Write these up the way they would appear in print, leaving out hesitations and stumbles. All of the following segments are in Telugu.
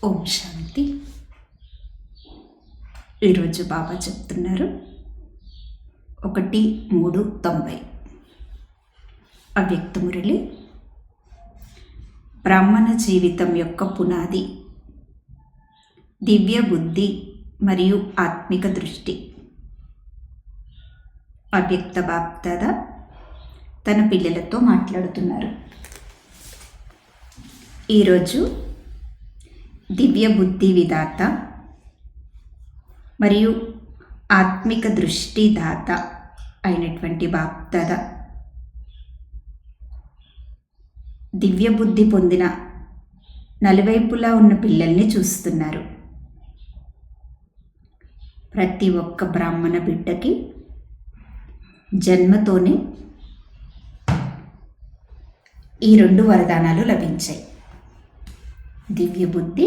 ఓం శాంతి. ఈరోజు బాబా చెప్తున్నారు 1-3-90 అవ్యక్త మురళి. బ్రాహ్మణ జీవితం యొక్క పునాది దివ్య బుద్ధి మరియు ఆత్మిక దృష్టి. అవ్యక్త బాప్దాద తన పిల్లలతో మాట్లాడుతున్నారు. ఈరోజు దివ్య బుద్ధి విధాత మరియు ఆత్మిక దృష్టి దాత అయినటువంటి బాప్దాద దివ్య బుద్ధి పొందిన నలువైపులా ఉన్న పిల్లల్ని చూస్తున్నారు. ప్రతి ఒక్క బ్రాహ్మణ బిడ్డకి జన్మతోనే ఈ 2 వరదానాలు లభించాయి: దివ్య బుద్ధి,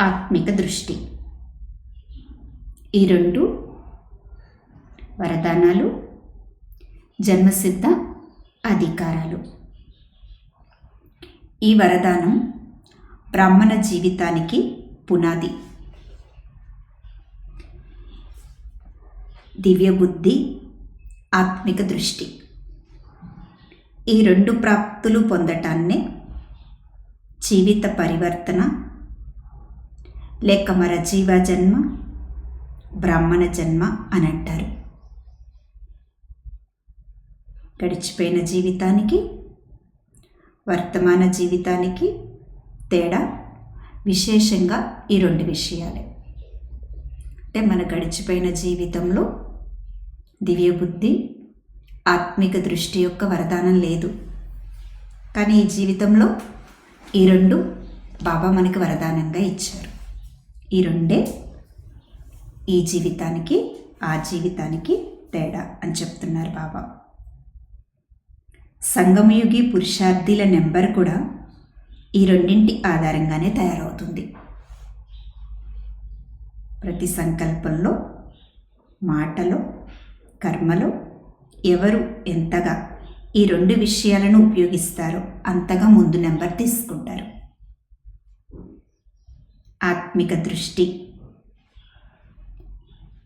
ఆత్మిక దృష్టి. ఈ 2 వరదానాలు జన్మసిద్ధ అధికారాలు. ఈ వరదానం బ్రాహ్మణ జీవితానికి పునాది. దివ్య బుద్ధి, ఆత్మిక దృష్టి, ఈ 2 ప్రాప్తులు పొందటాన్నే జీవిత పరివర్తన లేక మరజీవ జన్మ, బ్రాహ్మణ జన్మ అని అంటారు. గడిచిపోయిన జీవితానికి వర్తమాన జీవితానికి తేడా విశేషంగా ఈ 2 విషయాలే. అంటే మన గడిచిపోయిన జీవితంలో దివ్య బుద్ధి, ఆత్మిక దృష్టి యొక్క వరదానం లేదు. కానీ ఈ జీవితంలో ఈ 2 బాబా మనకి వరదానంగా ఇచ్చారు. ఈ 2 ఈ జీవితానికి ఆ జీవితానికి తేడా అని చెప్తున్నారు బాబా. సంగమయుగి పురుషార్థిల నెంబర్ కూడా ఈ 2 ఆధారంగానే తయారవుతుంది. ప్రతి సంకల్పంలో, మాటలో, కర్మలో ఎవరు ఎంతగా ఈ 2 విషయాలను ఉపయోగిస్తారో అంతగా ముందు నెంబర్ తీసుకుంటారు. ఆత్మిక దృష్టి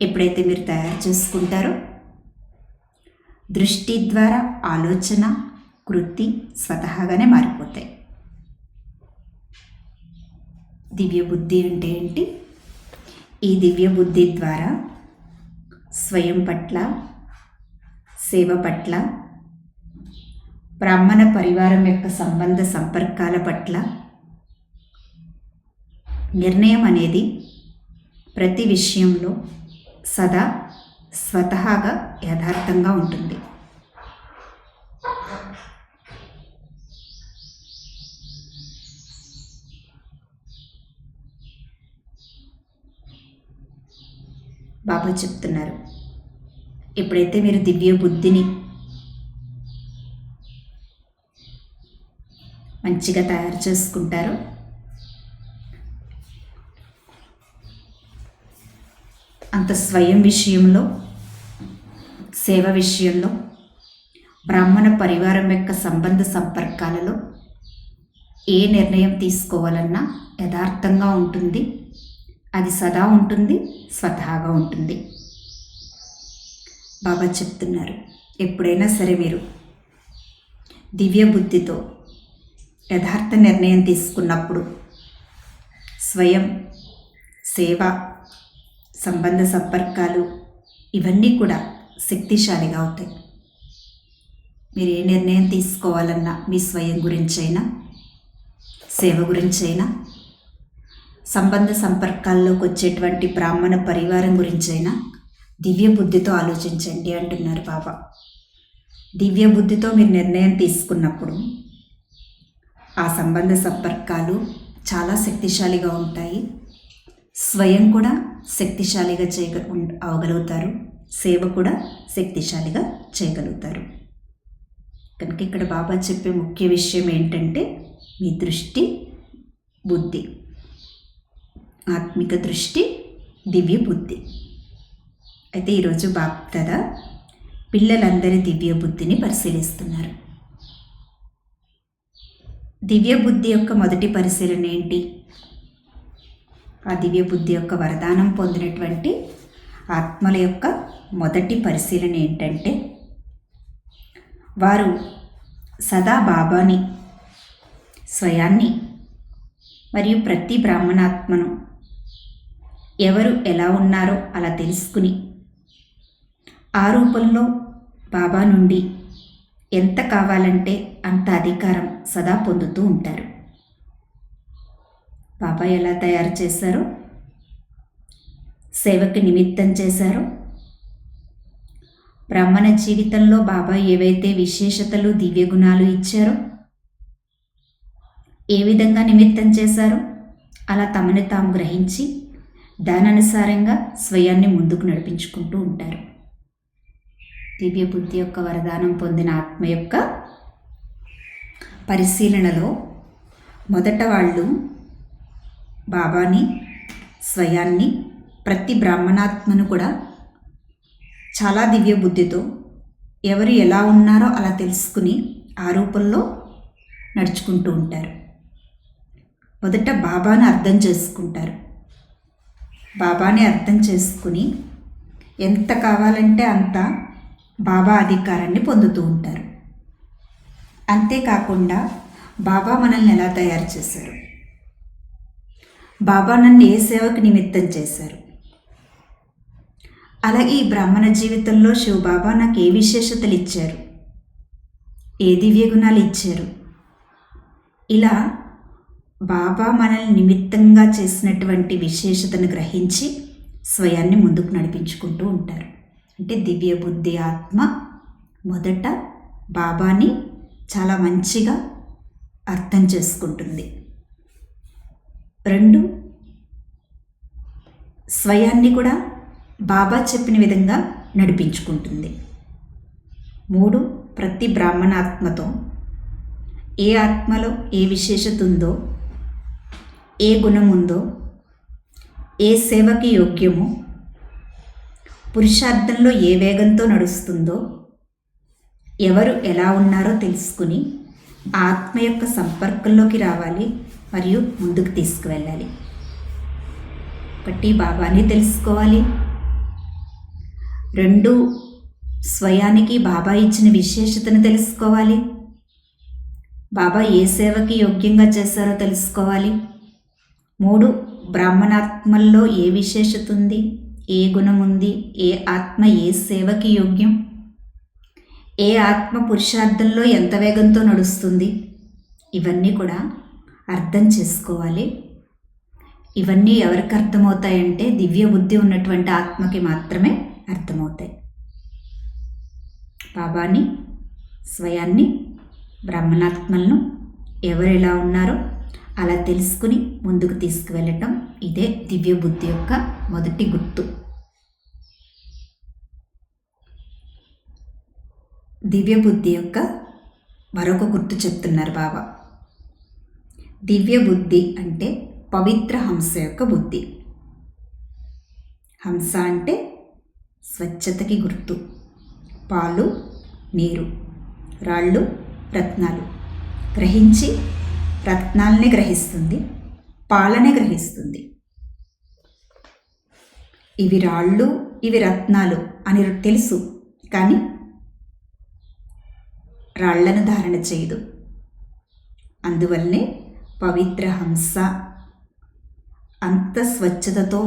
ఎప్పుడైతే మీరు తయారు చేసుకుంటారో, దృష్టి ద్వారా ఆలోచన, కృతి స్వతహాగానే మారిపోతాయి. దివ్య బుద్ధి అంటే ఏంటి? ఈ దివ్య బుద్ధి ద్వారా స్వయం పట్ల, సేవ పట్ల, బ్రాహ్మణ పరివారం యొక్క సంబంధ సంపర్కాల పట్ల నిర్ణయం అనేది ప్రతి విషయంలో సదా స్వతహాగా యథార్థంగా ఉంటుంది. బాబా చెప్తున్నారు, ఎప్పుడైతే మీరు దివ్య బుద్ధిని మంచిగా తయారు చేసుకుంటారో, అంత స్వయం విషయంలో, సేవ విషయంలో, బ్రాహ్మణ పరివారం యొక్క సంబంధ సంపర్కాలలో ఏ నిర్ణయం తీసుకోవాలన్నా యథార్థంగా ఉంటుంది. అది సదా ఉంటుంది, స్వతహాగా ఉంటుంది. బాబా చెప్తున్నారు, ఎప్పుడైనా సరే మీరు దివ్య బుద్ధితో యథార్థ నిర్ణయం తీసుకున్నప్పుడు స్వయం, సేవ, సంబంధ సంపర్కాలు ఇవన్నీ కూడా శక్తిశాలిగా అవుతాయి. మీరు ఏ నిర్ణయం తీసుకోవాలన్నా, మీ స్వయం గురించైనా, సేవ గురించైనా, సంబంధ సంపర్కాల్లోకి వచ్చేటువంటి బ్రాహ్మణ పరివారం గురించైనా దివ్య బుద్ధితో ఆలోచించండి అంటున్నారు బాబా. దివ్య బుద్ధితో మీరు నిర్ణయం తీసుకున్నప్పుడు ఆ సంబంధ సంపర్కాలు చాలా శక్తిశాలిగా ఉంటాయి. స్వయం కూడా శక్తిశాలిగా అవగలుగుతారు, సేవ కూడా శక్తిశాలిగా చేయగలుగుతారు. కనుక ఇక్కడ బాబా చెప్పే ముఖ్య విషయం ఏంటంటే మీ దృష్టి, బుద్ధి, ఆత్మిక దృష్టి, దివ్య బుద్ధి. అయితే ఈరోజు బాప్దాద పిల్లలందరి దివ్య బుద్ధిని పరిశీలిస్తున్నారు. దివ్య బుద్ధి యొక్క మొదటి పరిశీలన ఏంటి? ఆ దివ్య బుద్ధి యొక్క వరదానం పొందినటువంటి ఆత్మల యొక్క మొదటి పరిశీలన ఏంటంటే, వారు సదా బాబాని, స్వయాన్ని మరియు ప్రతి బ్రాహ్మణాత్మను ఎవరు ఎలా ఉన్నారో అలా తెలుసుకుని ఆ రూపంలో బాబా నుండి ఎంత కావాలంటే అంత అధికారం సదా పొందుతూ ఉంటారు. బాబా ఎలా తయారు చేశారో, సేవకి నిమిత్తం చేశారో, బ్రాహ్మణ జీవితంలో బాబా ఏవైతే విశేషతలు, దివ్య గుణాలు ఇచ్చారో, ఏ విధంగా నిమిత్తం చేశారో అలా తమని తాము గ్రహించి దాననుసారంగా స్వయాన్ని ముందుకు నడిపించుకుంటూ ఉంటారు. దివ్య బుద్ధి యొక్క వరదానం పొందిన ఆత్మ యొక్క పరిశీలనలో మొదట వాళ్ళు బాబాని, స్వయాన్ని, ప్రతి బ్రాహ్మణాత్మను కూడా చాలా దివ్య బుద్ధితో ఎవరు ఎలా ఉన్నారో అలా తెలుసుకుని ఆ రూపంలో నడుచుకుంటూ ఉంటారు. మొదట బాబాని అర్థం చేసుకుంటారు. బాబాని అర్థం చేసుకుని ఎంత కావాలంటే అంత బాబా అధికారాన్ని పొందుతూ ఉంటారు. అంతేకాకుండా బాబా మనల్ని ఎలా తయారు చేశారు, బాబా నన్ను ఏ సేవకు నిమిత్తం చేశారు, అలాగే ఈ బ్రాహ్మణ జీవితంలో శివబాబా నాకు ఏ విశేషతలు ఇచ్చారు, ఏ దివ్య గుణాలు ఇచ్చారు, ఇలా బాబా మనల్ని నిమిత్తంగా చేసినటువంటి విశేషతను గ్రహించి స్వయాన్ని ముందుకు నడిపించుకుంటూ ఉంటారు. అంటే దివ్య బుద్ధి ఆత్మ మొదట బాబాని చాలా మంచిగా అర్థం చేసుకుంటుంది. 2, స్వయాన్ని కూడా బాబా చెప్పిన విధంగా నడిపించుకుంటుంది. 3, ప్రతి బ్రాహ్మణాత్మతో ఏ ఆత్మలో ఏ విశేషత ఉందో, ఏ గుణం ఉందో, ఏ సేవకి యోగ్యమో, పురుషార్థంలో ఏ వేగంతో నడుస్తుందో, ఎవరు ఎలా ఉన్నారో తెలుసుకుని ఆత్మ యొక్క సంపర్కంలోకి రావాలి మరియు ముందుకు తీసుకువెళ్ళాలి. ఒకటి బాబాని తెలుసుకోవాలి, 2 స్వయానికి బాబా ఇచ్చిన విశేషతను తెలుసుకోవాలి, బాబా ఏ సేవకి యోగ్యంగా చేశారో తెలుసుకోవాలి, 3 బ్రాహ్మణాత్మల్లో ఏ విశేషత ఉంది, ఏ గుణం ఉంది, ఏ ఆత్మ ఏ సేవకి యోగ్యం, ఏ ఆత్మ పురుషార్థంలో ఎంత వేగంతో నడుస్తుంది, ఇవన్నీ కూడా అర్థం చేసుకోవాలి. ఇవన్నీ ఎవరికి అర్థమవుతాయంటే దివ్య బుద్ధి ఉన్నటువంటి ఆత్మకి మాత్రమే అర్థమవుతాయి. బాబాని, స్వయాన్ని, బ్రాహ్మణాత్మలను ఎవరు ఎలా ఉన్నారో అలా తెలుసుకుని ముందుకు తీసుకువెళ్ళటం, ఇదే దివ్య బుద్ధి యొక్క మొదటి గుర్తు. దివ్య బుద్ధి యొక్క మరొక గుర్తు చెప్తున్నారు బాబా. దివ్య బుద్ధి అంటే పవిత్ర హంస యొక్క బుద్ధి. హంస అంటే స్వచ్ఛతకి గుర్తు. పాలు, నీరు, రాళ్ళు, రత్నాలు గ్రహించి రత్నాలనే గ్రహిస్తుంది, పాలనే గ్రహిస్తుంది. ఇవి రాళ్ళు, ఇవి రత్నాలు అని తెలుసు, కానీ రాళ్లను ధారణ చేయదు. అందువల్లనే పవిత్ర హంస అంత స్వచ్ఛతతో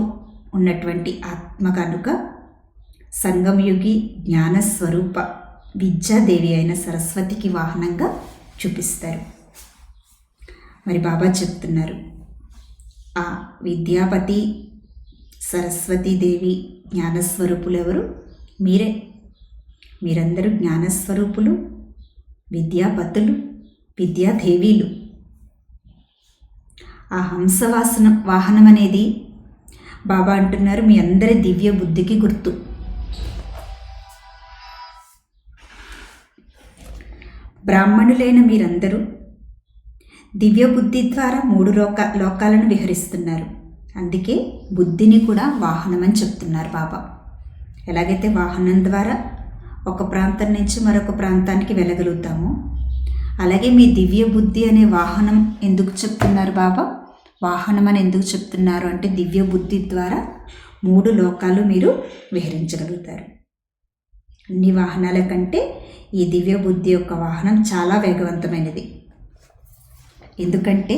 ఉన్నటువంటి ఆత్మ కనుక సంగమయుగి జ్ఞానస్వరూప విద్యాదేవి అయిన సరస్వతికి వాహనంగా చూపిస్తారు. మరి బాబా చెప్తున్నారు, ఆ విద్యాపతి సరస్వతీదేవి జ్ఞానస్వరూపులు ఎవరు? మీరే. మీరందరూ జ్ఞానస్వరూపులు, విద్యాపతులు, విద్యాదేవీలు. ఆ వాహనం అనేది బాబా అంటున్నారు మీ అందరి దివ్య బుద్ధికి గుర్తు. బ్రాహ్మణులైన మీరందరూ దివ్య బుద్ధి ద్వారా 3 లోకాలను విహరిస్తున్నారు. అందుకే బుద్ధిని కూడా వాహనం అని చెప్తున్నారు బాబా. ఎలాగైతే వాహనం ద్వారా ఒక ప్రాంతం నుంచి మరొక ప్రాంతానికి వెళ్ళగలుగుతామో, అలాగే మీ దివ్య బుద్ధి అనే వాహనం ఎందుకు చెప్తున్నారు బాబా? వాహనం అని ఎందుకు చెప్తున్నారు అంటే దివ్య బుద్ధి ద్వారా 3 లోకాలు మీరు విహరించగలుగుతారు. అన్ని వాహనాల కంటే ఈ దివ్య బుద్ధి యొక్క వాహనం చాలా వేగవంతమైనది. ఎందుకంటే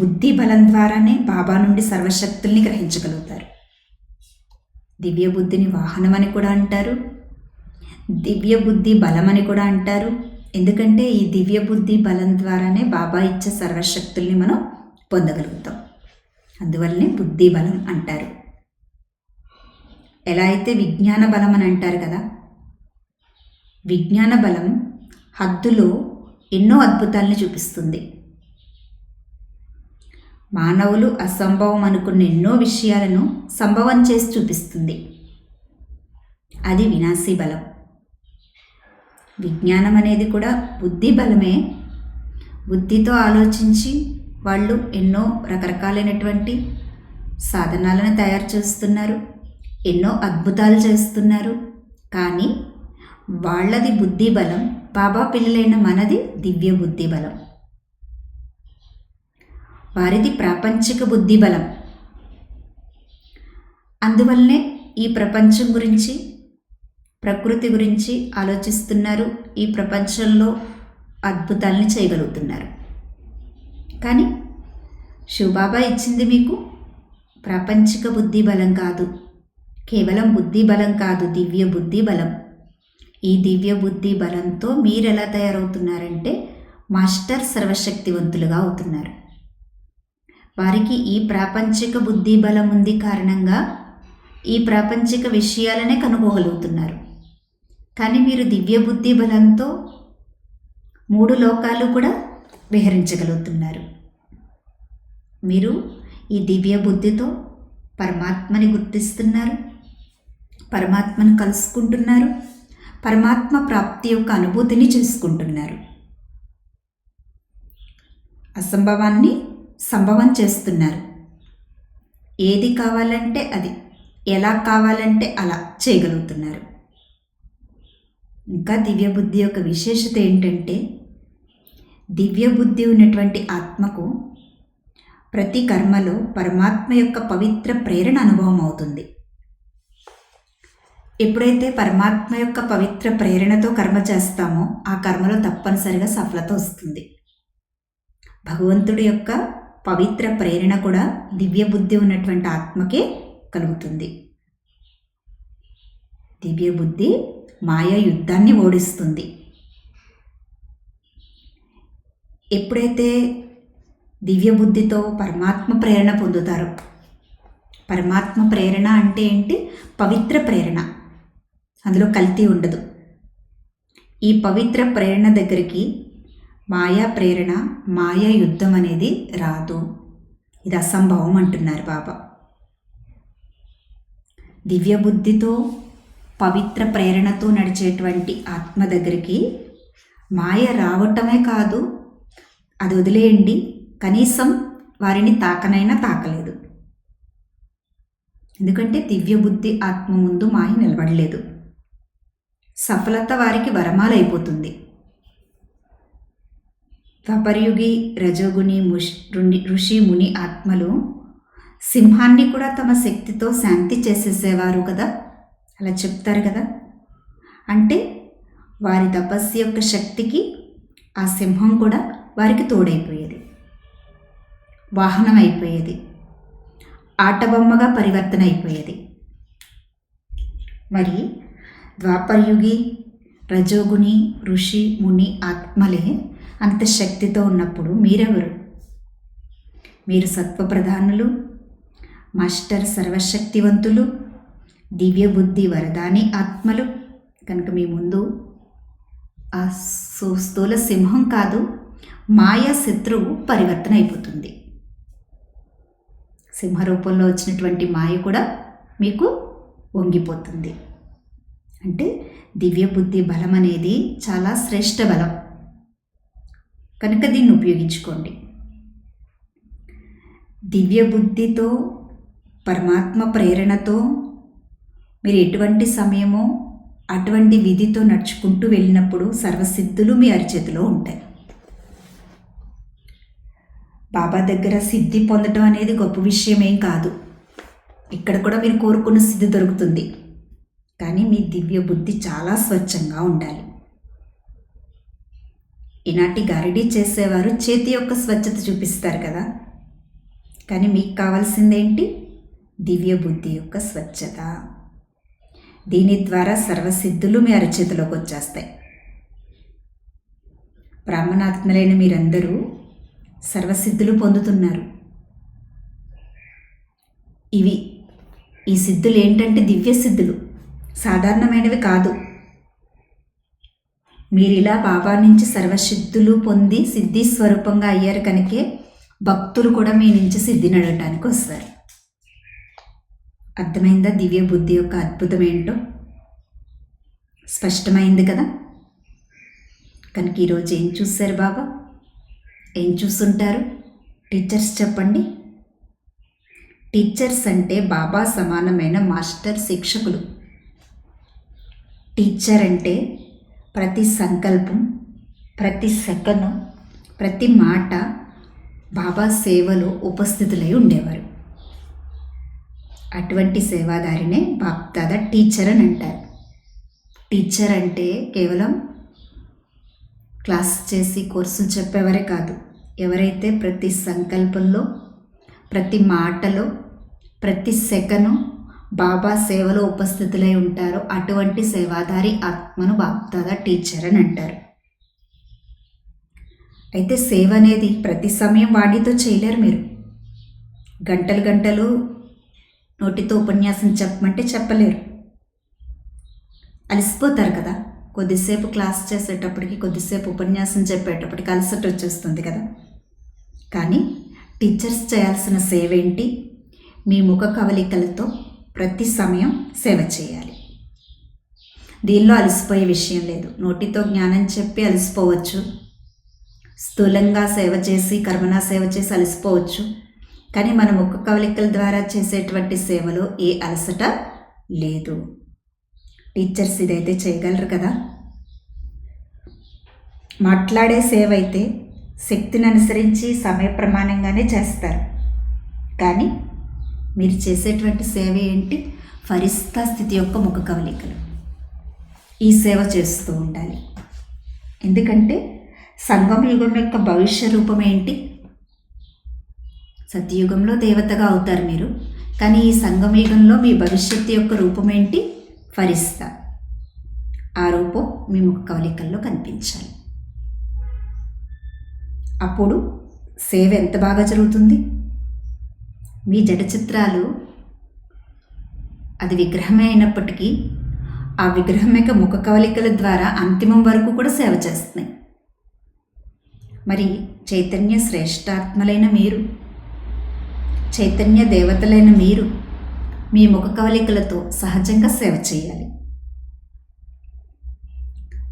బుద్ధి బలం ద్వారానే బాబా నుండి సర్వశక్తుల్ని గ్రహించగలుగుతారు. దివ్య బుద్ధిని వాహనం అని కూడా అంటారు, దివ్య బుద్ధి బలం అని కూడా అంటారు. ఎందుకంటే ఈ దివ్య బుద్ధి బలం ద్వారానే బాబా ఇచ్చే సర్వశక్తుల్ని మనం పొందగలుగుతాం. అందువల్లనే బుద్ధి బలం అంటారు. ఎలా అయితే విజ్ఞాన బలం అని అంటారు కదా, విజ్ఞాన బలం హద్దులో ఎన్నో అద్భుతాలను చూపిస్తుంది. మానవులు అసంభవం అనుకున్న ఎన్నో విషయాలను సంభవం చేసి చూపిస్తుంది. అది వినాశీ బలం. విజ్ఞానం అనేది కూడా బుద్ధి బలమే. బుద్ధితో ఆలోచించి వాళ్ళు ఎన్నో రకరకాలైనటువంటి సాధనాలను తయారు చేస్తున్నారు, ఎన్నో అద్భుతాలు చేస్తున్నారు. కానీ వాళ్ళది బుద్ధి బలం, బాబా పిల్లలైన మనది దివ్య బుద్ధి బలం. వారిది ప్రాపంచిక బుద్ధి బలం. అందువల్లనే ఈ ప్రపంచం గురించి, ప్రకృతి గురించి ఆలోచిస్తున్నారు, ఈ ప్రపంచంలో అద్భుతాలని చేయగలుగుతున్నారు. కానీ శివబాబా ఇచ్చింది మీకు ప్రాపంచిక బుద్ధి బలం కాదు, కేవలం బుద్ధి బలం కాదు, దివ్య బుద్ధి బలం. ఈ దివ్య బుద్ధి బలంతో మీరు ఎలా తయారవుతున్నారంటే మాస్టర్ సర్వశక్తివంతులుగా అవుతున్నారు. వారికి ఈ ప్రాపంచిక బుద్ధి బలం ఉంది కారణంగా ఈ ప్రాపంచిక విషయాలనే కనుగొగలుగుతున్నారు. కానీ మీరు దివ్య బుద్ధి బలంతో 3 లోకాలు కూడా విహరించగలుగుతున్నారు. మీరు ఈ దివ్య బుద్ధితో పరమాత్మని గుర్తిస్తున్నారు, పరమాత్మను కలుసుకుంటున్నారు, పరమాత్మ ప్రాప్తి యొక్క అనుభూతిని చేసుకుంటున్నారు. అసంభవాన్ని సంభవం చేస్తున్నారు. ఏది కావాలంటే అది, ఎలా కావాలంటే అలా చేయగలుగుతున్నారు. ఇంకా దివ్య బుద్ధి యొక్క విశేషత ఏంటంటే దివ్య బుద్ధి ఉన్నటువంటి ఆత్మకు ప్రతి కర్మలో పరమాత్మ యొక్క పవిత్ర ప్రేరణ అనుభవం అవుతుంది. ఎప్పుడైతే పరమాత్మ యొక్క పవిత్ర ప్రేరణతో కర్మ చేస్తామో ఆ కర్మలో తప్పనిసరిగా సఫలత వస్తుంది. భగవంతుడి యొక్క పవిత్ర ప్రేరణ కూడా దివ్య బుద్ధి ఉన్నటువంటి ఆత్మకే కలుగుతుంది. దివ్య బుద్ధి మాయా యుద్ధాన్ని ఓడిస్తుంది. ఎప్పుడైతే దివ్య బుద్ధితో పరమాత్మ ప్రేరణ పొందుతారో, పరమాత్మ ప్రేరణ అంటే ఏంటి? పవిత్ర ప్రేరణ, అందులో కల్తీ ఉండదు. ఈ పవిత్ర ప్రేరణ దగ్గరికి మాయా ప్రేరణ, మాయా యుద్ధం అనేది రాదు. ఇది అసంభవం అంటున్నారు బాబా. దివ్య బుద్ధితో పవిత్ర ప్రేరణతో నడిచేటువంటి ఆత్మ దగ్గరికి మాయ రావటమే కాదు, అది వదిలేయండి, కనీసం వారిని తాకనైనా తాకలేదు. ఎందుకంటే దివ్య బుద్ధి ఆత్మ ముందు మాయ నిలబడలేదు. సఫలత వారికి వరమాలైపోతుంది. ద్వాపరయుగి రజోగుని ఋషి ముని ఆత్మలు సింహాన్ని కూడా తమ శక్తితో శాంతి చేసేసేవారు కదా, అలా చెప్తారు కదా. అంటే వారి తపస్సు యొక్క శక్తికి ఆ సింహం కూడా వారికి తోడైపోయేది, వాహనం అయిపోయేది, ఆటబొమ్మగా పరివర్తన అయిపోయేది. మరి ద్వాపరయుగి రజోగుని ఋషి ముని ఆత్మలే అంత శక్తితో ఉన్నప్పుడు మీరెవరు? మీరు సత్వప్రధానులు, మాస్టర్ సర్వశక్తివంతులు, దివ్య బుద్ధి వరదాని ఆత్మలు. కనుక మీ ముందు ఆ స్థూల సింహం కాదు, మాయా శత్రువు పరివర్తన అయిపోతుంది. సింహ రూపంలో వచ్చినటువంటి మాయ కూడా మీకు వంగిపోతుంది. అంటే దివ్య బుద్ధి బలం అనేది చాలా శ్రేష్ఠ బలం. కనుక దీన్ని ఉపయోగించుకోండి. దివ్య బుద్ధితో పరమాత్మ ప్రేరణతో మీరు ఎటువంటి సమయమో అటువంటి విధితో నడుచుకుంటూ వెళ్ళినప్పుడు సర్వసిద్ధులు మీ అరిచేతిలో ఉంటాయి. బాబా దగ్గర సిద్ధి పొందడం అనేది గొప్ప విషయం ఏం కాదు. ఇక్కడ కూడా మీరు కోరుకున్న సిద్ధి దొరుకుతుంది. కానీ మీ దివ్య బుద్ధి చాలా స్వచ్ఛంగా ఉండాలి. ఈనాటి గారడీ చేసేవారు చేతి యొక్క స్వచ్ఛత చూపిస్తారు కదా, కానీ మీకు కావాల్సిందేంటి? దివ్య బుద్ధి యొక్క స్వచ్ఛత. దీని ద్వారా సర్వసిద్ధులు మీ అరచేతిలోకి వచ్చేస్తాయి. బ్రాహ్మణాత్మలైన మీరందరూ సర్వసిద్ధులు పొందుతున్నారు. ఈ సిద్ధులు ఏంటంటే దివ్య సిద్ధులు, సాధారణమైనవి కాదు. మీరు ఇలా బాబా నుంచి సర్వసిద్ధులు పొంది సిద్ధి స్వరూపంగా అయ్యారు కనుకే భక్తులు కూడా మీ నుంచి సిద్ధిని అడగటానికి వస్తారు. అర్థమైందా దివ్య బుద్ధి యొక్క అద్భుతం ఏంటో? స్పష్టమైంది కదా. కనుక ఈరోజు ఏం చూశారు బాబా? ఏం చూస్తుంటారు? టీచర్స్ చెప్పండి. టీచర్స్ అంటే బాబా సమానమైన మాస్టర్ శిక్షకులు. టీచర్ అంటే ప్రతి సంకల్పం, ప్రతి సెకను, ప్రతి మాట బాబా సేవలో ఉపస్థితులై ఉండేవారు. అటువంటి సేవాదారినే బాప్దాదా టీచర్ అని అంటారు. టీచర్ అంటే కేవలం క్లాస్ చేసి కోర్సులు చెప్పేవారే కాదు. ఎవరైతే ప్రతి సంకల్పంలో, ప్రతి మాటలో, ప్రతి సెకను బాబా సేవలో ఉపస్థితులై ఉంటారో అటువంటి సేవాదారి ఆత్మను బాప్దాదా టీచర్ అని అంటారు. అయితే సేవ అనేది ప్రతి సమయం వాడితో చేయలేరు. మీరు గంటలు గంటలు నోటితో ఉపన్యాసం చెప్పమంటే చెప్పలేరు, అలసిపోతారు కదా. కొద్దిసేపు క్లాస్ చేసేటప్పటికి, కొద్దిసేపు ఉపన్యాసం చెప్పేటప్పటికి అలసట వచ్చేస్తుంది కదా. కానీ టీచర్స్ చేయాల్సిన సేవ ఏంటి? మీ ముఖ కవలికలతో ప్రతి సమయం సేవ చేయాలి. దీనిలో అలసిపోయే విషయం లేదు. నోటితో జ్ఞానం చెప్పి అలసిపోవచ్చు, స్థూలంగా సేవ చేసి కర్మనా సేవ చేసి అలసిపోవచ్చు. కానీ మన ముఖ కవలికల ద్వారా చేసేటువంటి సేవలో ఏ అలసట లేదు. టీచర్స్ ఇదైతే చేయగలరు కదా. మాట్లాడే సేవ అయితే శక్తిని అనుసరించి సమయ ప్రమాణంగానే చేస్తారు. కానీ మీరు చేసేటువంటి సేవ ఏంటి? ఫరిస్తా స్థితి యొక్క ముఖ కవలికలు. ఈ సేవ చేస్తూ ఉండాలి. ఎందుకంటే సంగమ యుగం యొక్క భవిష్య రూపం ఏంటి? సత్యయుగంలో దేవతగా అవుతారు మీరు. కానీ ఈ సంగమ యుగంలో మీ భవిష్యత్తు యొక్క రూపం ఏంటి? ఫరిస్తా. ఆ రూపం మీ ముఖ కవలికల్లో కనిపించాలి. అప్పుడు సేవ ఎంత బాగా జరుగుతుంది. మీ జడ చిత్రాలు అది విగ్రహమే అయినప్పటికీ ఆ విగ్రహం యొక్క ముఖ కవలికల ద్వారా అంతిమం వరకు కూడా సేవ చేస్తున్నాయి. మరి చైతన్య శ్రేష్టాత్మలైన మీరు, చైతన్య దేవతలైన మీరు మీ ముఖ కవలికలతో సహజంగా సేవ చేయాలి.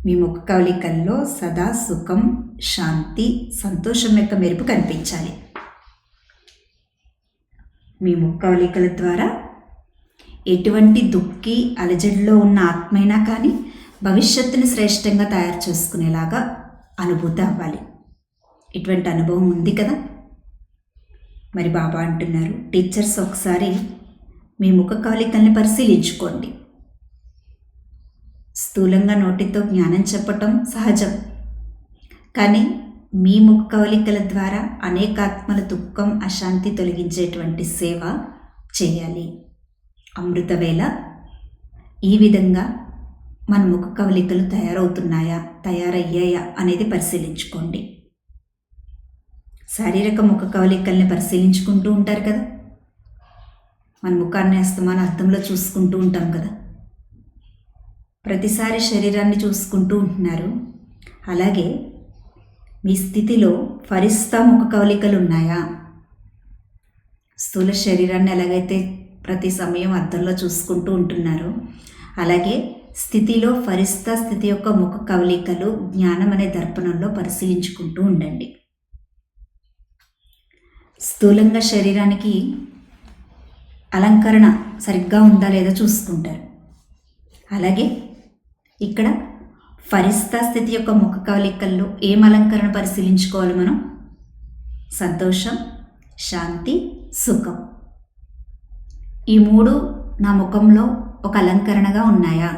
మీ ముఖ కవలికల్లో సదా సుఖం, శాంతి, సంతోషం యొక్క మెరుపు కనిపించాలి. మీ ముఖ కవలికల ద్వారా ఎటువంటి దుఃఖి అలజడిలో ఉన్న ఆత్మైనా కానీ భవిష్యత్తుని శ్రేష్టంగా తయారు చేసుకునేలాగా అనుభూతి అవ్వాలి. ఇటువంటి అనుభవం ఉంది కదా. మరి బాబా అంటున్నారు, టీచర్స్ ఒకసారి మీ ముఖ కవలికల్ని పరిశీలించుకోండి. స్థూలంగా నోటితో జ్ఞానం చెప్పటం సహజం, కానీ మీ ముఖ కవలికల ద్వారా అనేకాత్మల దుఃఖం, అశాంతి తొలగించేటువంటి సేవ చేయాలి. అమృతవేళ ఈ విధంగా మన ముఖ కవలికలు తయారయ్యాయా అనేది పరిశీలించుకోండి. శారీరక ముఖ కవలికల్ని పరిశీలించుకుంటూ ఉంటారు కదా. మన ముఖాన్ని అస్తమానం అద్దంలో చూసుకుంటూ ఉంటాం కదా. ప్రతిసారి శరీరాన్ని చూసుకుంటూ ఉంటున్నారు. అలాగే మీ స్థితిలో ఫరిస్తా ముఖ కవలికలు ఉన్నాయా? స్థూల శరీరాన్ని ఎలాగైతే ప్రతి సమయం అద్దంలో చూసుకుంటూ ఉంటున్నారో అలాగే స్థితిలో ఫరిస్తా స్థితి యొక్క ముఖ కవలికలు జ్ఞానం అనే దర్పణంలో పరిశీలించుకుంటూ ఉండండి. స్థూలంగా శరీరానికి అలంకరణ సరిగ్గా ఉందా లేదా చూసుకుంటారు. అలాగే ఇక్కడ ఫరిస్తా స్థితి యొక్క ముఖ కవలికల్లో ఏం అలంకరణ పరిశీలించుకోవాలి మనం? సంతోషం, శాంతి, సుఖం. ఈ మూడు నా ముఖంలో ఒక అలంకరణగా ఉన్నాయా?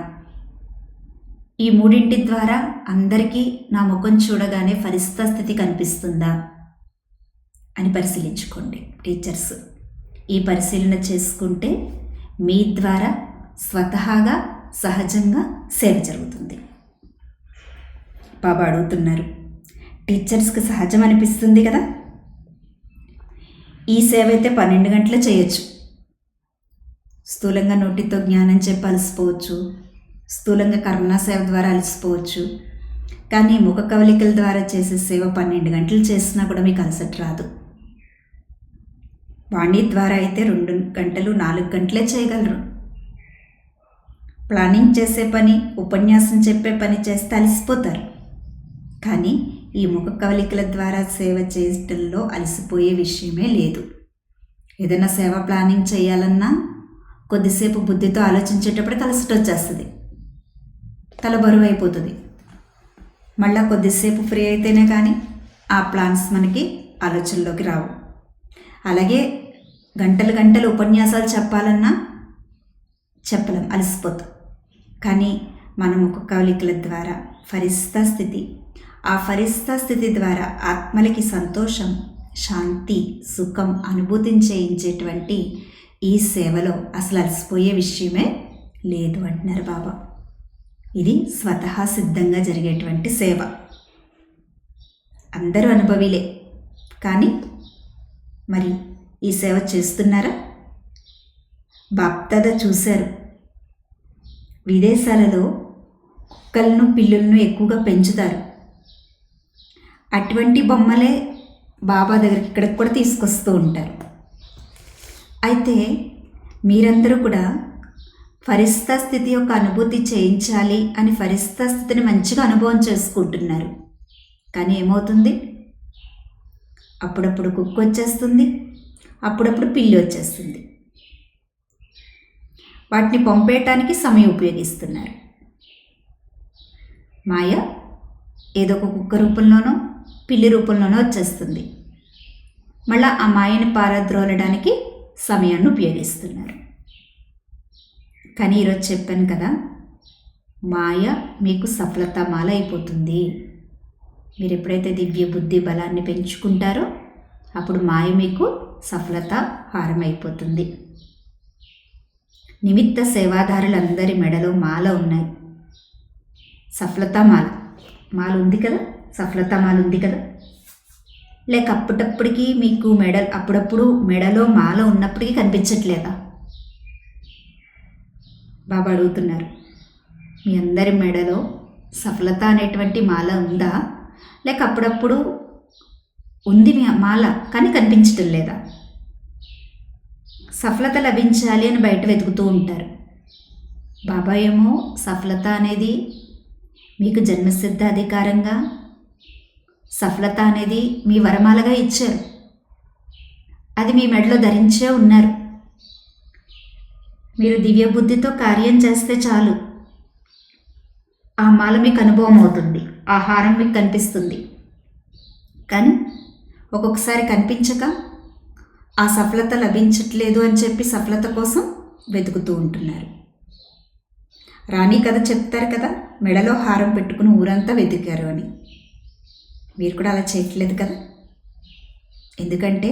ఈ మూడింటి ద్వారా అందరికీ నా ముఖం చూడగానే ఫరిస్తా స్థితి కనిపిస్తుందా అని పరిశీలించుకోండి టీచర్స్. ఈ పరిశీలన చేసుకుంటే మీ ద్వారా స్వతహాగా సహజంగా సేవ జరుగుతుంది. బాబా అడుగుతున్నారు, టీచర్స్కి సహజం అనిపిస్తుంది కదా? ఈ సేవ అయితే 12 గంటలు చేయొచ్చు. స్థూలంగా నోటితో జ్ఞానం చెప్పి అలసిపోవచ్చు, స్థూలంగా కర్మనా సేవ ద్వారా అలసిపోవచ్చు. కానీ ముఖ కవలికల ద్వారా చేసే సేవ 12 గంటలు చేసినా కూడా మీకు అలసట రాదు. వాణి ద్వారా అయితే 2 గంటలు 4 గంటలే చేయగలరు. ప్లానింగ్ చేసే పని, ఉపన్యాసం చెప్పే పని చేస్తే అలసిపోతారు. కానీ ఈ ముఖ కవలికల ద్వారా సేవ చేయటంలో అలసిపోయే విషయమే లేదు. ఏదైనా సేవ ప్లానింగ్ చేయాలన్నా కొద్దిసేపు బుద్ధితో ఆలోచించేటప్పటికి అలసట వచ్చేస్తుంది, తల బరువు అయిపోతుంది. మళ్ళీ కొద్దిసేపు ఫ్రీ అయితేనే కానీ ఆ ప్లాన్స్ మనకి ఆలోచనలోకి రావు. అలాగే గంటలు గంటలు ఉపన్యాసాలు చెప్పాలన్నా చెప్పలేం, అలసిపోతాం. కానీ మన ముఖ కవలికల ద్వారా ఫరిస్తా స్థితి, ఆ ఫరిస్తా స్థితి ద్వారా ఆత్మలకి సంతోషం, శాంతి, సుఖం అనుభూతిని చేయించేటువంటి ఈ సేవలో అసలు అలసిపోయే విషయమే లేదు అంటున్నారు బాబా. ఇది స్వతహా సిద్ధంగా జరిగేటువంటి సేవ. అందరూ అనుభవిలే, కానీ మరి ఈ సేవ చేస్తున్నారా? బాప్దాదా చూశారు, విదేశాలలో కుక్కలను పిల్లులను ఎక్కువగా పెంచుతారు. అటువంటి బొమ్మలే బాబా దగ్గరికి ఇక్కడికి కూడా తీసుకొస్తూ ఉంటారు. అయితే మీరందరూ కూడా ఫరిస్తా స్థితి యొక్క అనుభూతి చేయించాలి అని ఫరిస్తా స్థితిని మంచిగా అనుభవం చేసుకుంటున్నారు. కానీ ఏమవుతుంది? అప్పుడప్పుడు కుక్క వచ్చేస్తుంది, అప్పుడప్పుడు పిల్లి వచ్చేస్తుంది. వాటిని పంపేయటానికి సమయం ఉపయోగిస్తున్నారు. మాయ ఏదో ఒక కుక్క రూపంలోనో పిల్లి రూపంలోనో వచ్చేస్తుంది. మళ్ళీ ఆ మాయని పారద్రోలడానికి సమయాన్ని ఉపయోగిస్తున్నారు. కానీ ఈరోజు చెప్పాను కదా, మాయ మీకు సఫలతా మాల అయిపోతుంది. మీరు ఎప్పుడైతే దివ్య బుద్ధి బలాన్ని పెంచుకుంటారో అప్పుడు మాయ మీకు సఫలత హారం అయిపోతుంది. నిమిత్త సేవాదారులందరి మెడలో మాల ఉన్నాయి. సఫలతా మాల, మాల ఉంది కదా, సఫలతా మాల ఉంది కదా. లేక అప్పుడప్పటికీ మీకు అప్పుడప్పుడు మెడలో మాల ఉన్నప్పటికీ కనిపించట్లేదా? బాబా అడుగుతున్నారు, మీ అందరి మెడలో సఫలత అనేటువంటి మాల ఉందా? లేక అప్పుడప్పుడు ఉంది మాల కానీ కనిపించటం లేదా? సఫలత లభించాలి అని బయట వెతుకుతూ ఉంటారు. బాబా ఏమో సఫలత అనేది మీకు జన్మసిద్ధ అధికారంగా, సఫలత అనేది మీ వరమాలగా ఇచ్చారు. అది మీ మెడలో ధరించే ఉన్నారు. మీరు దివ్య బుద్ధితో కార్యం చేస్తే చాలు, ఆ మాల మీకు అనుభవం అవుతుంది, ఆ హారం మీకు కనిపిస్తుంది. కానీ ఒక్కొక్కసారి కనిపించక ఆ సఫలత లభించట్లేదు అని చెప్పి సఫలత కోసం వెతుకుతూ ఉంటున్నారు. రాణి కథ చెప్తారు కదా, మెడలో హారం పెట్టుకుని ఊరంతా వెతికారు అని. మీరు కూడా అలా చేయట్లేదు కదా. ఎందుకంటే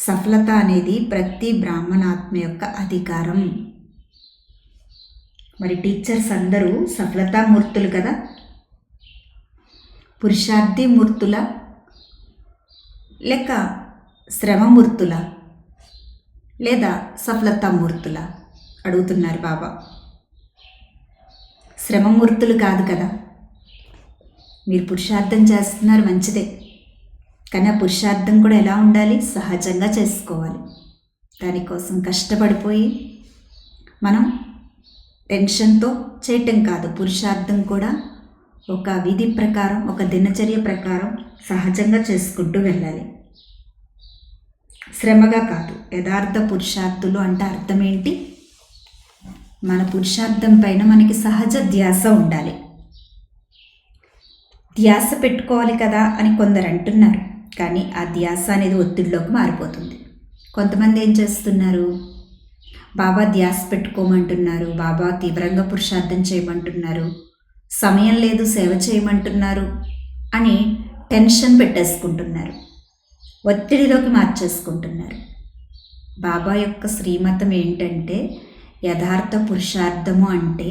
సఫలత అనేది ప్రతి బ్రాహ్మణాత్మ యొక్క అధికారం. మరి టీచర్స్ అందరూ సఫలతామూర్తులు కదా. పురుషార్థి మూర్తుల లేక శ్రమమూర్తుల లేదా సఫలతామూర్తుల అడుగుతున్నారు బాబా. శ్రమమూర్తులు కాదు కదా. మీరు పురుషార్థం చేస్తున్నారు, మంచిదే. కానీ ఆ పురుషార్థం కూడా ఎలా ఉండాలి? సహజంగా చేసుకోవాలి. దానికోసం కష్టపడిపోయి మనం టెన్షన్తో చేయటం కాదు. పురుషార్థం కూడా ఒక విధి ప్రకారం, ఒక దినచర్య ప్రకారం సహజంగా చేసుకుంటూ వెళ్ళాలి, శ్రమగా కాదు. యథార్థ పురుషార్థులు అంటే అర్థం ఏంటి? మన పురుషార్థం పైన మనకి సహజ ధ్యాస ఉండాలి. ధ్యాస పెట్టుకోవాలి కదా అని కొందరు అంటున్నారు. కానీ ఆ ధ్యాస అనేది ఒత్తిడిలోకి మారిపోతుంది. కొంతమంది ఏం చేస్తున్నారు, బాబా ధ్యాస పెట్టుకోమంటున్నారు, బాబా తీవ్రంగా పురుషార్థం చేయమంటున్నారు, సమయం లేదు సేవ చేయమంటున్నారు అని టెన్షన్ పెట్టేసుకుంటున్నారు, ఒత్తిడిలోకి మార్చేసుకుంటున్నారు. బాబా యొక్క శ్రీమతం ఏంటంటే, యథార్థ పురుషార్థము అంటే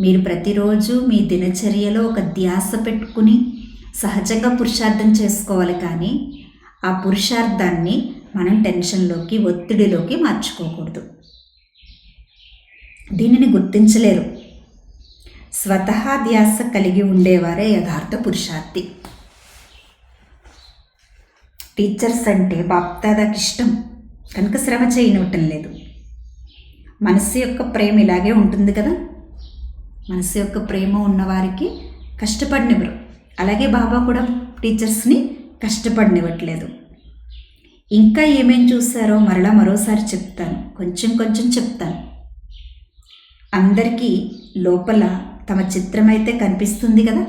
మీరు ప్రతిరోజు మీ దినచర్యలో ఒక ధ్యాస పెట్టుకుని సహజంగా పురుషార్థం చేసుకోవాలి. కానీ ఆ పురుషార్థాన్ని మనం టెన్షన్లోకి ఒత్తిడిలోకి మార్చుకోకూడదు. దీనిని గుర్తించలేరు. స్వతహా ధ్యాస కలిగి ఉండేవారే యథార్థ పురుషార్థి. టీచర్స్ అంటే బాప్దాదాకి ఇష్టం కనుక శ్రమ చేయనివ్వటం లేదు. మనసు యొక్క ప్రేమ ఇలాగే ఉంటుంది కదా. మనసు యొక్క ప్రేమ ఉన్నవారికి కష్టపడినివ్వరు. అలాగే బాబా కూడా టీచర్స్ని కష్టపడినివ్వట్లేదు. ఇంకా ఏమేం చూసారో మరోసారి చెప్తాను, కొంచెం చెప్తాను. అందరికీ లోపల తమ చిత్రమైతే కనిపిస్తుంది కదా.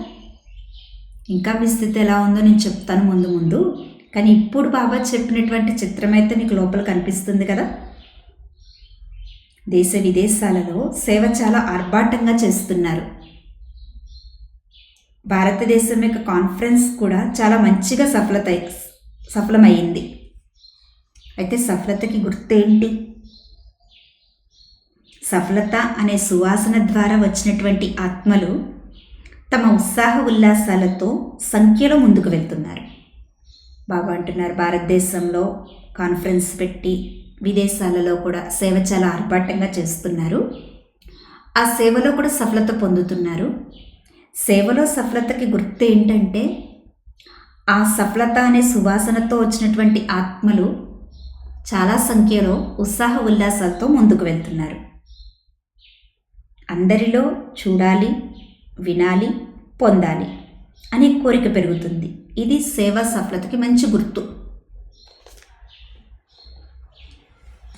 ఇంకా మీ స్థితి ఎలా ఉందో నేను చెప్తాను ముందు. కానీ ఇప్పుడు బాబా చెప్పినటువంటి చిత్రమైతే మీకు లోపల కనిపిస్తుంది కదా. దేశ విదేశాలలో సేవ చాలా ఆర్భాటంగా చేస్తున్నారు. భారతదేశం యొక్క కాన్ఫరెన్స్ కూడా చాలా మంచిగా సఫలమైంది. అయితే సఫలతకి గుర్తేంటి? సఫలత అనే సువాసన ద్వారా వచ్చినటువంటి ఆత్మలు తమ ఉత్సాహ ఉల్లాసాలతో సంఖ్యలో ముందుకు వెళ్తున్నారు. బాబా అంటున్నారు, భారతదేశంలో కాన్ఫరెన్స్ పెట్టి విదేశాలలో కూడా సేవ చాలా ఆర్భాటంగా చేస్తున్నారు. ఆ సేవలో కూడా సఫలత పొందుతున్నారు. సేవలో సఫలతకి గుర్తు ఏంటంటే, ఆ సఫలత అనే సువాసనతో వచ్చినటువంటి ఆత్మలు చాలా సంఖ్యలో ఉత్సాహ ఉల్లాసాలతో ముందుకు వెళ్తున్నారు. అందరిలో చూడాలి, వినాలి, పొందాలి అనే కోరిక పెరుగుతుంది. ఇది సేవా సఫలతకి మంచి గుర్తు.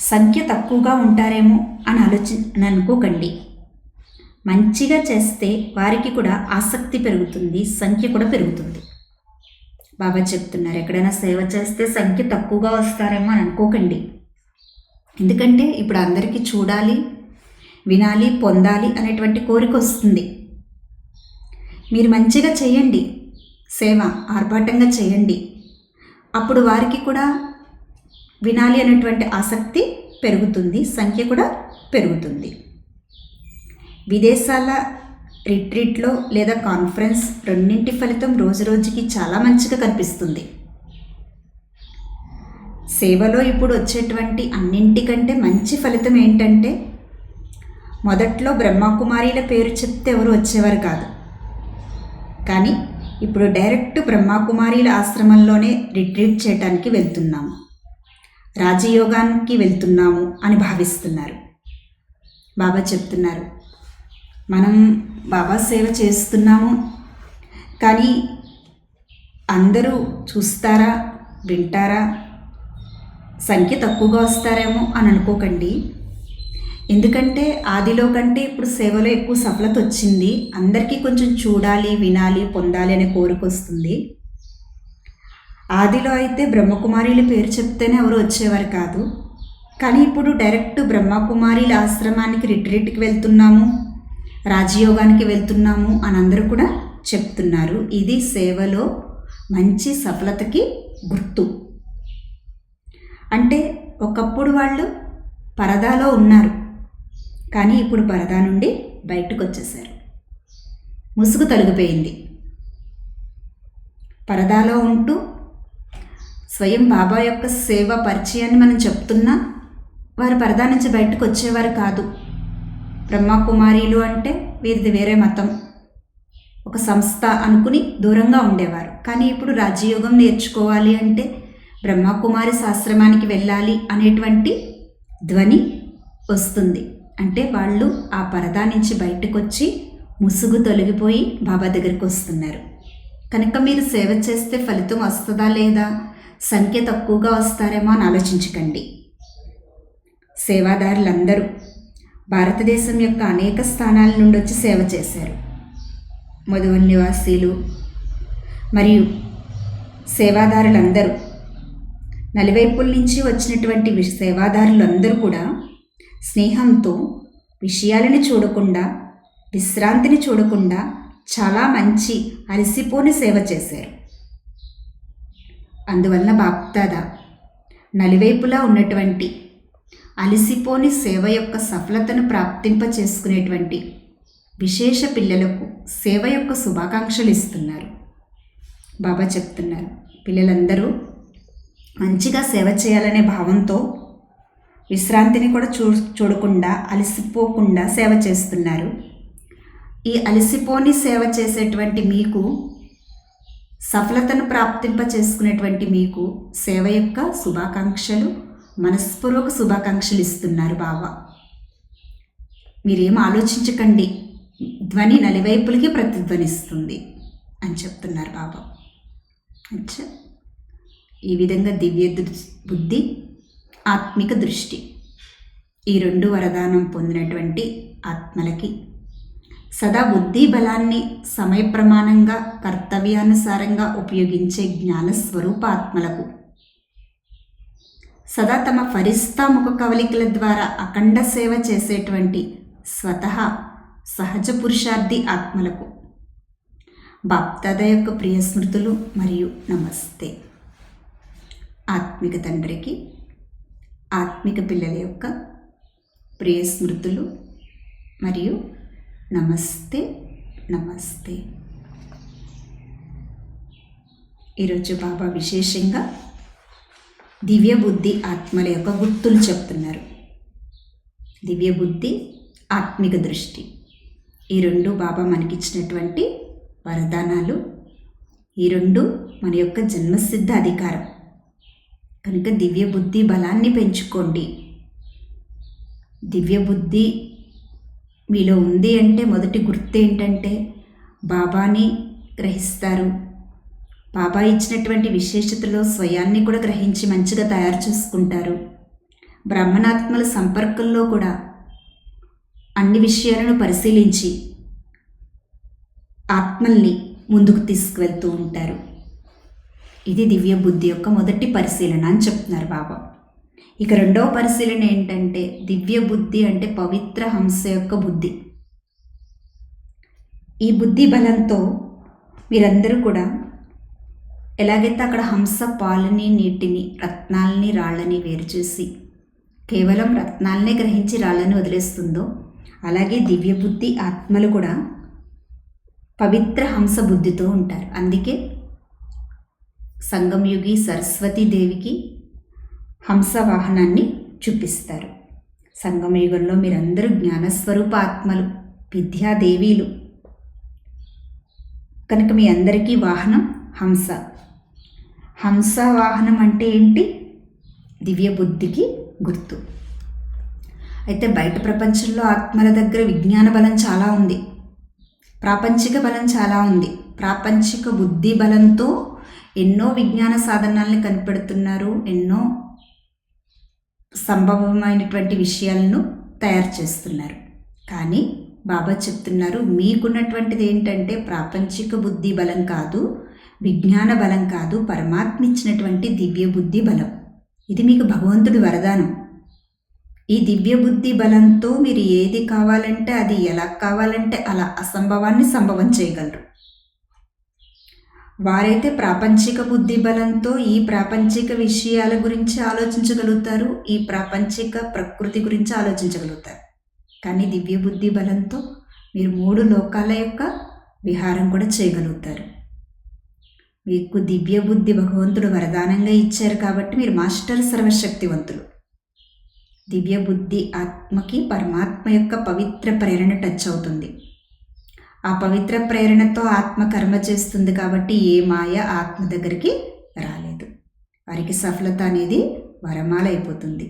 సంఖ్య తక్కువగా ఉంటారేమో అని అనుకోకండి. మంచిగా చేస్తే వారికి కూడా ఆసక్తి పెరుగుతుంది, సంఖ్య కూడా పెరుగుతుంది. బాబా చెప్తున్నారు, ఎక్కడైనా సేవ చేస్తే సంఖ్య తక్కువగా వస్తారేమో అని అనుకోకండి. ఎందుకంటే ఇప్పుడు అందరికీ చూడాలి, వినాలి, పొందాలి అనేటువంటి కోరిక వస్తుంది. మీరు మంచిగా చేయండి, సేవ ఆర్భాటంగా చేయండి. అప్పుడు వారికి కూడా వినాలి అనేటువంటి ఆసక్తి పెరుగుతుంది, సంఖ్య కూడా పెరుగుతుంది. విదేశాల రిట్రీట్లో లేదా కాన్ఫరెన్స్ రెండింటి ఫలితం రోజుకి చాలా మంచిగా కనిపిస్తుంది. సేవలో ఇప్పుడు వచ్చేటువంటి అన్నింటికంటే మంచి ఫలితం ఏంటంటే, మొదట్లో బ్రహ్మకుమారీల పేరు చెప్తే ఎవరు వచ్చేవారు కాదు. కానీ ఇప్పుడు డైరెక్ట్ బ్రహ్మకుమారీల ఆశ్రమంలోనే రిట్రీట్ చేయడానికి వెళ్తున్నాము, రాజయోగానికి వెళ్తున్నాము అని భావిస్తున్నారు. బాబా చెప్తున్నారు, మనం బాబా సేవ చేస్తున్నాము, కానీ అందరూ చూస్తారా, వింటారా, సంఖ్య తక్కువగా వస్తారేమో అని అనుకోకండి. ఎందుకంటే ఆదిలో కంటే ఇప్పుడు సేవలో ఎక్కువ సఫలత వచ్చింది. అందరికీ కొంచెం చూడాలి, వినాలి, పొందాలి అనే కోరిక వస్తుంది. ఆదిలో అయితే బ్రహ్మకుమారీల పేరు చెప్తేనే ఎవరు వచ్చేవారు కాదు. కానీ ఇప్పుడు డైరెక్ట్ బ్రహ్మకుమారీల ఆశ్రమానికి రిట్రీట్కి వెళ్తున్నాము, రాజయోగానికి వెళ్తున్నాము అని అందరూ కూడా చెప్తున్నారు. ఇది సేవలో మంచి సఫలతకి గుర్తు. అంటే ఒకప్పుడు వాళ్ళు పరదాలో ఉన్నారు, కానీ ఇప్పుడు పరదా నుండి బయటకు వచ్చేసారు. ముసుగు తొలగిపోయింది. పరదాలో ఉంటూ స్వయం బాబా యొక్క సేవ పరిచయాన్ని మనం చెప్తున్నా వారు పరదా నుంచి బయటకు వచ్చేవారు కాదు. బ్రహ్మకుమారీలు అంటే వీరిది వేరే మతం, ఒక సంస్థ అనుకుని దూరంగా ఉండేవారు. కానీ ఇప్పుడు రాజయోగం నేర్చుకోవాలి అంటే బ్రహ్మకుమారి ఆశ్రమానికి వెళ్ళాలి అనేటువంటి ధ్వని వస్తుంది. అంటే వాళ్ళు ఆ పరదా నుంచి బయటకు వచ్చి ముసుగు తొలగిపోయి బాబా దగ్గరికి వస్తున్నారు. కనుక మీరు సేవ చేస్తే ఫలితం వస్తుందా లేదా, సంఖ్య తక్కువగా వస్తారేమో అని ఆలోచించకండి. సేవాదారులందరూ భారతదేశం యొక్క అనేక స్థానాల నుండి వచ్చి సేవ చేశారు. మధువన్ నివాసీలు మరియు సేవాదారులందరూ, నలువైపుల నుంచి వచ్చినటువంటి సేవాదారులందరూ కూడా స్నేహంతో విషయాలను చూడకుండా, విశ్రాంతిని చూడకుండా చాలా మంచి అలసిపోని సేవ చేశారు. అందువలన బాప్దాదా నలువైపులా ఉన్నటువంటి అలసిపోని సేవ యొక్క సఫలతను ప్రాప్తింప చేసుకునేటువంటి విశేష పిల్లలకు సేవ యొక్క శుభాకాంక్షలు ఇస్తున్నారు. బాబా చెప్తున్నారు, పిల్లలందరూ మంచిగా సేవ చేయాలనే భావంతో విశ్రాంతిని కూడా చూడకుండా, అలసిపోకుండా సేవ చేస్తున్నారు. ఈ అలసిపోని సేవ చేసేటువంటి మీకు, సఫలతను ప్రాప్తింప చేసుకునేటువంటి మీకు సేవ యొక్క శుభాకాంక్షలు, మనస్పూర్వక శుభాకాంక్షలు ఇస్తున్నారు బాబా. మీరేం ఆలోచించకండి, ధ్వని నలువైపులకి ప్రతిధ్వనిస్తుంది అని చెప్తున్నారు బాబా. అచ్చా, ఈ విధంగా దివ్య బుద్ధి, ఆత్మిక దృష్టి, ఈ రెండు వరదానం పొందినటువంటి ఆత్మలకి సదా బుద్ధి బలాన్ని సమయ ప్రమాణంగా కర్తవ్యానుసారంగా ఉపయోగించే జ్ఞానస్వరూప ఆత్మలకు, సదా తమ ఫరిస్తా ముఖ కవలికల ద్వారా అఖండ సేవ చేసేటువంటి స్వతహా సహజ పురుషార్థి ఆత్మలకు బాప్దాదా యొక్క ప్రియ స్మృతులు మరియు నమస్తే. ఆత్మిక తండ్రికి ఆత్మిక పిల్లల యొక్క ప్రియ స్మృతులు మరియు నమస్తే నమస్తే. ఈరోజు బాబా విశేషంగా దివ్య బుద్ధి ఆత్మల యొక్క గుర్తులు చెప్తున్నారు. దివ్య బుద్ధి, ఆత్మిక దృష్టి, ఈ రెండు బాబా మనకిచ్చినటువంటి వరదానాలు. ఈ రెండు మన యొక్క జన్మసిద్ధ అధికారం కనుక దివ్య బుద్ధి బలాన్ని పెంచుకోండి. దివ్య బుద్ధి మీలో ఉంది అంటే మొదటి గుర్తు ఏంటంటే బాబాని గ్రహిస్తారు. బాబా ఇచ్చినటువంటి విశేషతలో స్వయాన్ని కూడా గ్రహించి మంచిగా తయారు చేసుకుంటారు. బ్రహ్మణాత్మల సంపర్కంలో కూడా అన్ని విషయాలను పరిశీలించి ఆత్మల్ని ముందుకు తీసుకువెళ్తూ ఉంటారు. ఇది దివ్య బుద్ధి యొక్క మొదటి పరిశీలన అని చెప్తున్నారు బాబా. ఇక రెండవ పరిశీలన ఏంటంటే దివ్య బుద్ధి అంటే పవిత్ర హంస యొక్క బుద్ధి. ఈ బుద్ధి బలంతో మీరందరూ కూడా ఎలాగైతే అక్కడ హంస పాలని, నీటిని, రత్నాలని, రాళ్ళని వేరు చేసి కేవలం రత్నాలనే గ్రహించి రాళ్ళని వదిలేస్తుందో అలాగే దివ్య బుద్ధి ఆత్మలు కూడా పవిత్ర హంస బుద్ధితో ఉంటారు. అందుకే సంగంయుగి సరస్వతీదేవికి హంస వాహనాన్ని చూపిస్తారు. సంగమయుగంలో మీరందరూ జ్ఞానస్వరూప ఆత్మలు, విద్యాదేవీలు కనుక మీ అందరికీ వాహనం హంస. హంస వాహనం అంటే ఏంటి? దివ్య బుద్ధికి గుర్తు. అయితే బయట ప్రపంచంలో ఆత్మల దగ్గర విజ్ఞాన బలం చాలా ఉంది, ప్రాపంచిక బలం చాలా ఉంది. ప్రాపంచిక బుద్ధి బలంతో ఎన్నో విజ్ఞాన సాధనాలని కనిపెడుతున్నారు, ఎన్నో సంభవమైనటువంటి విషయాలను తయారు చేస్తున్నారు. కానీ బాబా చెప్తున్నారు, మీకున్నటువంటిది ఏంటంటే ప్రాపంచిక బుద్ధి బలం కాదు, విజ్ఞాన బలం కాదు, పరమాత్మ ఇచ్చినటువంటి దివ్య బుద్ధి బలం. ఇది మీకు భగవంతుడి వరదానం. ఈ దివ్య బుద్ధి బలంతో మీరు ఏది కావాలంటే అది, ఎలా కావాలంటే అలా అసంభవాన్ని సంభవం చేయగలరు. వారైతే ప్రాపంచిక బుద్ధి బలంతో ఈ ప్రాపంచిక విషయాల గురించి ఆలోచించగలుగుతారు, ఈ ప్రాపంచిక ప్రకృతి గురించి ఆలోచించగలుగుతారు. కానీ దివ్య బుద్ధి బలంతో మీరు 3 లోకాల యొక్క విహారం కూడా చేయగలుగుతారు. మీకు దివ్య బుద్ధి భగవంతుడు వరదానంగా ఇచ్చారు కాబట్టి మీరు మాస్టర్ సర్వశక్తివంతులు. దివ్య బుద్ధి ఆత్మకి పరమాత్మ యొక్క పవిత్ర ప్రేరణ టచ్ అవుతుంది. ఆ పవిత్ర ప్రేరణతో ఆత్మ కర్మ చేస్తుంది కాబట్టి ఏ మాయ ఆత్మ దగ్గరికి రాలేదు. వారికి సఫలత అనేది వరమాల అయిపోతుంది.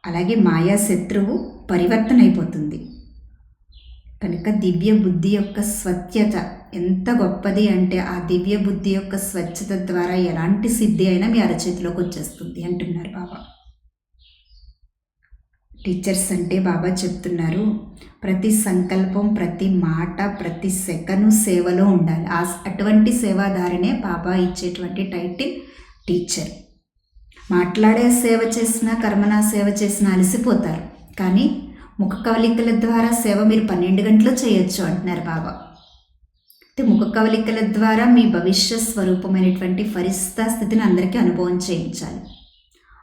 అలాగే మాయా శత్రువు పరివర్తన అయిపోతుంది. కనుక దివ్య బుద్ధి యొక్క స్వచ్ఛత ఎంత గొప్పది అంటే ఆ దివ్య బుద్ధి యొక్క స్వచ్ఛత ద్వారా ఎలాంటి సిద్ధి అయినా మీ అరచేతిలోకి వచ్చేస్తుంది అంటున్నారు బాబా. టీచర్స్ అంటే బాబా చెప్తున్నారు, ప్రతి సంకల్పం, ప్రతి మాట, ప్రతి సెకను సేవలో ఉండాలి. అటువంటి సేవాదారినే బాబా ఇచ్చేటువంటి టైటిల్ టీచర్. మాట్లాడే సేవ చేసినా, కర్మనా సేవ చేసినా అలసిపోతారు. కానీ ముఖ కవలికల ద్వారా సేవ మీరు 12 గంటలు చేయొచ్చు అంటున్నారు బాబా. అంటే ముఖ కవలికల ద్వారా మీ భవిష్య స్వరూపమైనటువంటి ఫరిస్తా స్థితిని అందరికీ అనుభవం చేయించాలి.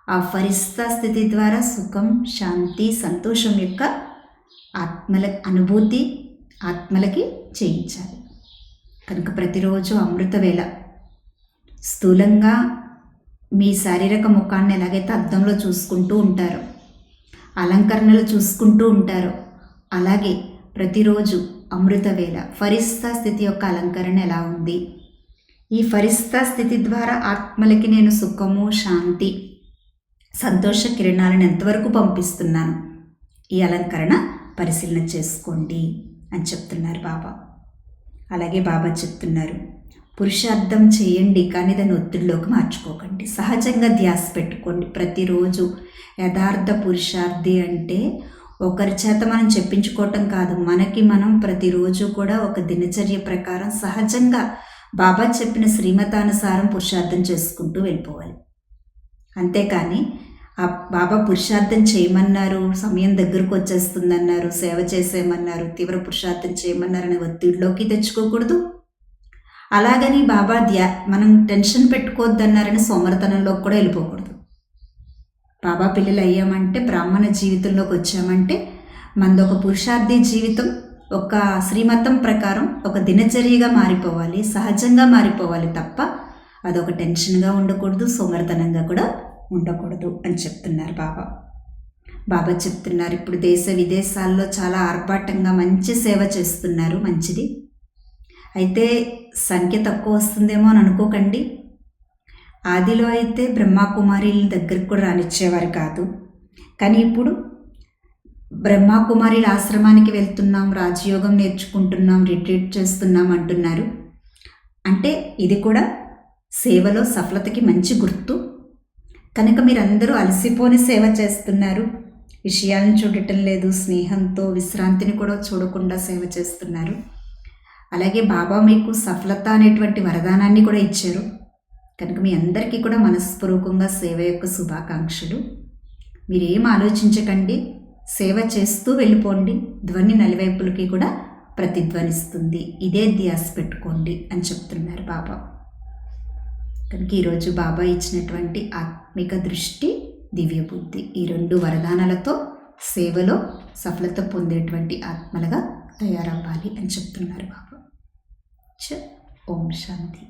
ఆ ఫరిస్తా స్థితి ద్వారా సుఖం, శాంతి, సంతోషం యొక్క ఆత్మల అనుభూతి ఆత్మలకి చేయించాలి. కనుక ప్రతిరోజు అమృత వేళ స్థూలంగా మీ శారీరక ముఖాన్ని ఎలాగైతే అద్దంలో చూసుకుంటూ ఉంటారో, అలంకరణలు చూసుకుంటూ ఉంటారో, అలాగే ప్రతిరోజు అమృత వేళ ఫరిస్తా స్థితి యొక్క అలంకరణ ఎలా ఉంది, ఈ ఫరిస్తా స్థితి ద్వారా ఆత్మలకి నేను సుఖము, శాంతి, సంతోష కిరణాలను ఎంతవరకు పంపిస్తున్నాను, ఈ అలంకరణ పరిశీలన చేసుకోండి అని చెప్తున్నారు బాబా. అలాగే బాబా చెప్తున్నారు, పురుషార్థం చేయండి కానీ దాన్ని ఒత్తిడిలోకి మార్చుకోకండి. సహజంగా ధ్యాస పెట్టుకోండి. ప్రతిరోజు యథార్థ పురుషార్థి అంటే ఒకరి చేత మనం చెప్పించుకోవటం కాదు, మనకి మనం ప్రతిరోజు కూడా ఒక దినచర్య ప్రకారం సహజంగా బాబా చెప్పిన శ్రీమతానుసారం పురుషార్థం చేసుకుంటూ వెళ్ళిపోవాలి. అంతేకాని ఆ బాబా పురుషార్థం చేయమన్నారు, సమయం దగ్గరకు వచ్చేస్తుందన్నారు, సేవ చేసేయమన్నారు, తీవ్ర పురుషార్థం చేయమన్నారు అనే ఒత్తిడిలోకి తెచ్చుకోకూడదు. అలాగని బాబా మనం టెన్షన్ పెట్టుకోవద్దన్నారని సోమరతనంలోకి కూడా వెళ్ళిపోకూడదు. బాబా పిల్లలు అయ్యామంటే, బ్రాహ్మణ జీవితంలోకి వచ్చామంటే మనది ఒక పురుషార్థి జీవితం, ఒక శ్రీమతం ప్రకారం ఒక దినచర్యగా మారిపోవాలి, సహజంగా మారిపోవాలి తప్ప అదొక టెన్షన్గా ఉండకూడదు, సోమరతనంగా కూడా ఉండకూడదు అని చెప్తున్నారు బాబా. బాబా చెప్తున్నారు, ఇప్పుడు దేశ విదేశాల్లో చాలా ఆర్భాటంగా మంచి సేవ చేస్తున్నారు, మంచిది. అయితే సంఖ్య తక్కువ వస్తుందేమో అని అనుకోకండి. ఆదిలో అయితే బ్రహ్మకుమారిల దగ్గరికి కూడా రానిచ్చేవారు కాదు. కానీ ఇప్పుడు బ్రహ్మకుమారిల ఆశ్రమానికి వెళ్తున్నాం, రాజయోగం నేర్చుకుంటున్నాం, రిట్రీట్ చేస్తున్నాం అంటున్నారు. అంటే ఇది కూడా సేవలో సఫలతకి మంచి గుర్తు. కనుక మీరందరూ అలసిపోని సేవ చేస్తున్నారు, విషయాలను చూడటం లేదు, స్నేహంతో విశ్రాంతిని కూడా చూడకుండా సేవ చేస్తున్నారు. అలాగే బాబా మీకు సఫలత అనేటువంటి వరదానాన్ని కూడా ఇచ్చారు. కనుక మీ అందరికీ కూడా మనస్పూర్వకంగా సేవ యొక్క శుభాకాంక్షలు. మీరేం ఆలోచించకండి, సేవ చేస్తూ వెళ్ళిపోండి, ధ్వని నలువైపులకి కూడా ప్రతిధ్వనిస్తుంది. ఇదే ధ్యాస పెట్టుకోండి అని చెప్తున్నారు బాబా. కనుక ఈరోజు బాబా ఇచ్చినటువంటి ఆత్మిక దృష్టి, దివ్య బుద్ధి, ఈ 2 వరదానాలతో సేవలో సఫలత పొందేటువంటి ఆత్మలుగా తయారవ్వాలి అని చెప్తున్నారు బాబా. ఓం శాంతి.